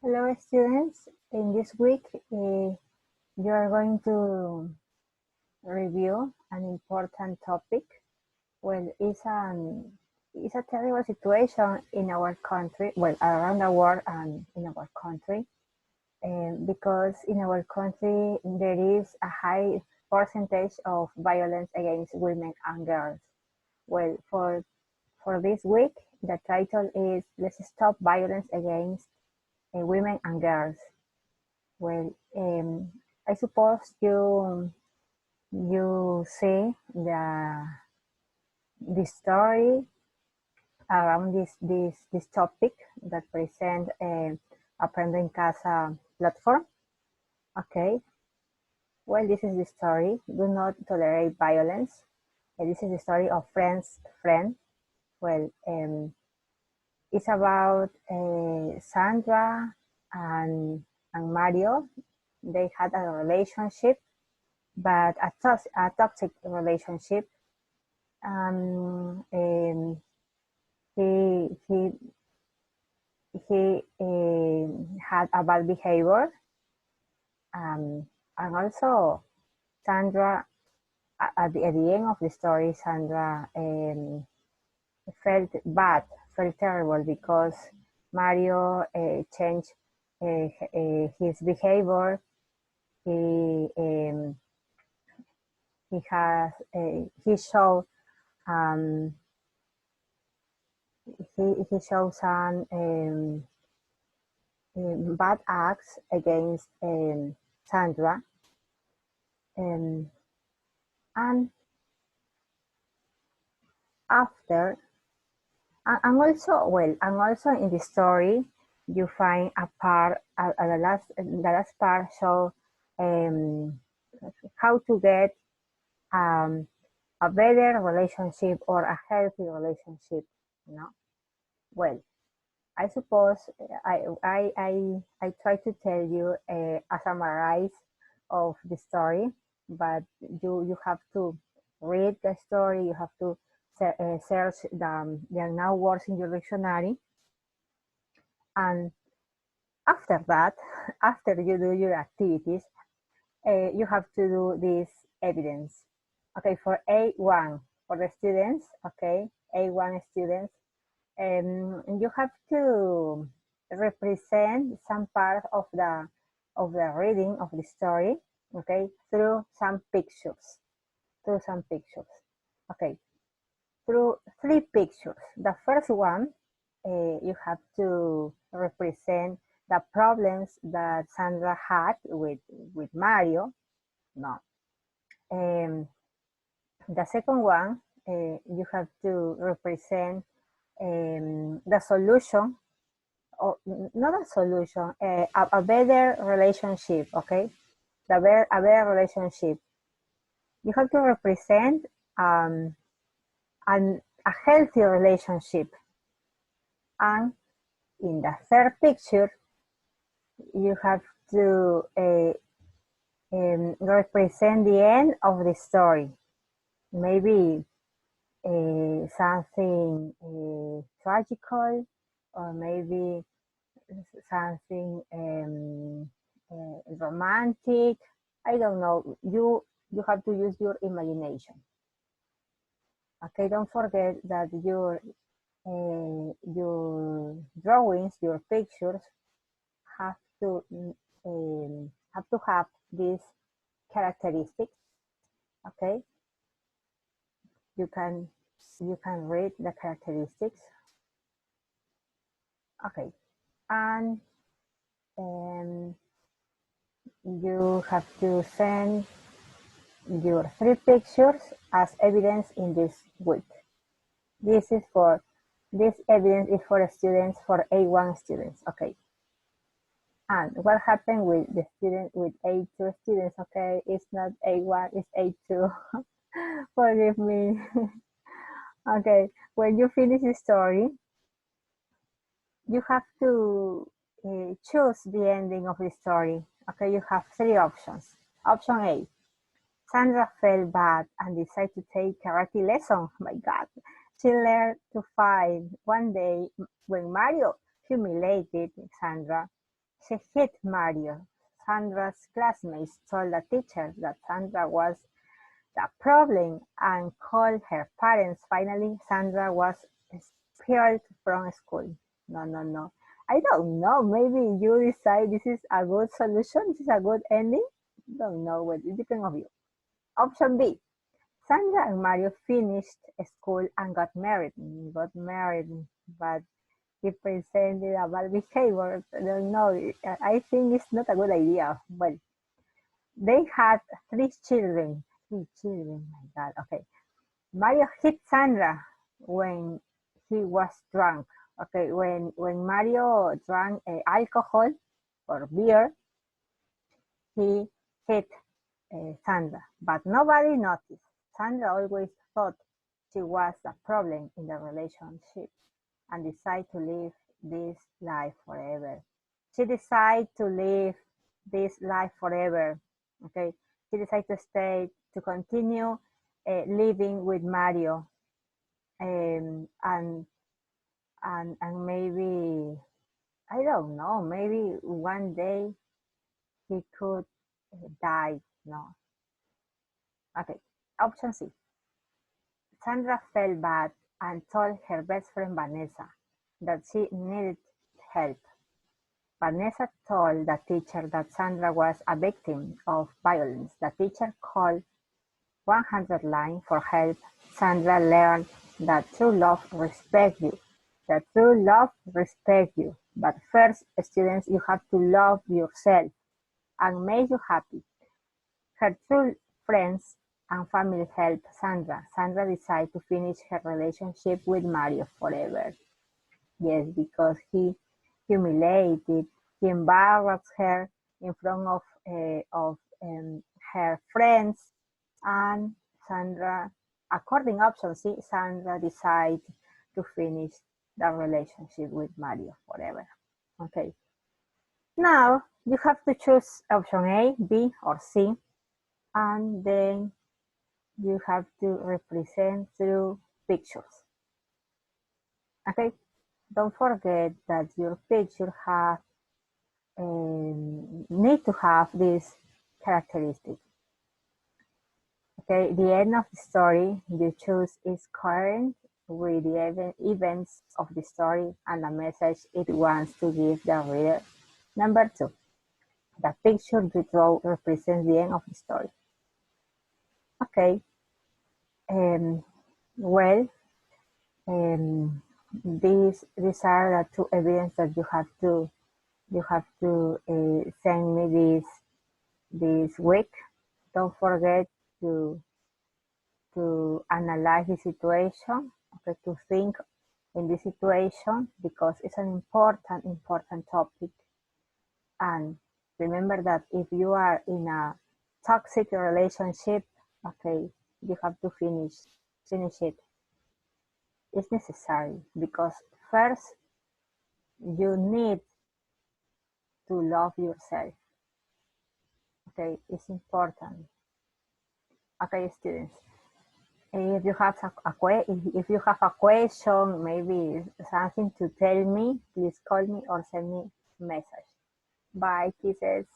Hello, students. In this week, you are going to review an important topic. Well, it's a terrible situation in our country, well, around the world and in our country, because in our country there is a high percentage of violence against women and girls. Well, for this week, the title is "Let's Stop Violence Against Women and Girls." Well, I suppose you see the story around this topic that present Aprendo en Casa platform. Okay. Well, this is the story. Do not tolerate violence. This is the story of friend's friend. Well, it's about Sandra and Mario. They had a relationship, but a toxic relationship. He had a bad behavior, and also Sandra, at the end of the story, Sandra felt bad, felt terrible because Mario changed his behavior. He showed um, he showed some bad acts against Sandra, and after and also in the story you find a part the last part show um, how to get um, a better relationship or a healthy relationship, you know. Well, I suppose I try to tell you a summarize of the story, but you have to read the story. You have to search the now words in your dictionary, and after that, after you do your activities, you have to do this evidence. Okay, for A1 for the students. Okay, A1 students. You have to represent some part of the reading of the story, okay, through some pictures. Okay, through 3 pictures. The first one, you have to represent the problems that Sandra had with Mario. No. The second one, you have to represent the solution, or not a solution, a better relationship, okay? A better relationship. You have to represent a healthy relationship. And in the third picture, you have to represent the end of the story. Maybe something tragical, or maybe something romantic. I don't know. You have to use your imagination. Okay, don't forget that your drawings, your pictures have to have these characteristics. Okay, you can read the characteristics. Okay, and you have to send your 3 pictures as evidence in this week. This evidence is for students, for A1 students. Okay. And what happened with the student with A2 students? Okay, it's not A1, it's A2. Forgive me. Okay, when you finish the story, you have to choose the ending of the story. Okay, you have 3 options. Option A: Sandra felt bad and decided to take karate lesson. Oh my God. She learned to fight. One day, when Mario humiliated Sandra, She hit Mario. Sandra's classmates told the teacher that Sandra was the problem and called her parents. Finally, Sandra was expelled from school. No, no, no. I don't know. Maybe you decide this is a good solution. This is a good ending. Don't know. What it depends on you. Option B. Sandra and Mario finished school and got married. But he presented a bad behavior. I don't know. I think it's not a good idea. Well, they had 3 children. 3 children, my God. Okay. Mario hit Sandra when he was drunk. Okay, when Mario drank alcohol or beer, he hit Sandra, but nobody noticed. Sandra always thought she was a problem in the relationship and decided to live this life forever. She decided to live this life forever. Okay, she decided to stay, to continue living with Mario, and maybe, I don't know, maybe one day he could die. No. Okay. Option C. Sandra felt bad and told her best friend Vanessa that she needed help. Vanessa told the teacher that Sandra was a victim of violence. The teacher called 100 line for help. Sandra learned that true love respects you. That true love respects you. But first, students, you have to love yourself and make you happy. Her true friends and family helped Sandra. Sandra decided to finish her relationship with Mario forever. Yes, because he humiliated, he embarrassed her in front of her friends, and Sandra, according to option C, Sandra decided to finish the relationship with Mario forever. Okay. Now you have to choose option A, B, or C, and then you have to represent through pictures. Okay. Don't forget that your picture need to have this characteristic. Okay, the end of the story you choose is current with the events of the story and the message it wants to give the reader. Number 2, the picture you draw represents the end of the story. Okay, well, these are the 2 evidence that you have to send me this week. Don't forget to analyze the situation, okay, to think in this situation, because it's an important topic. And remember that if you are in a toxic relationship, okay, you have to finish it. It's necessary, because first you need to love yourself. Okay, it's important. Okay, students. If you have if you have a question, maybe something to tell me, please call me or send me a message. Bye, kisses.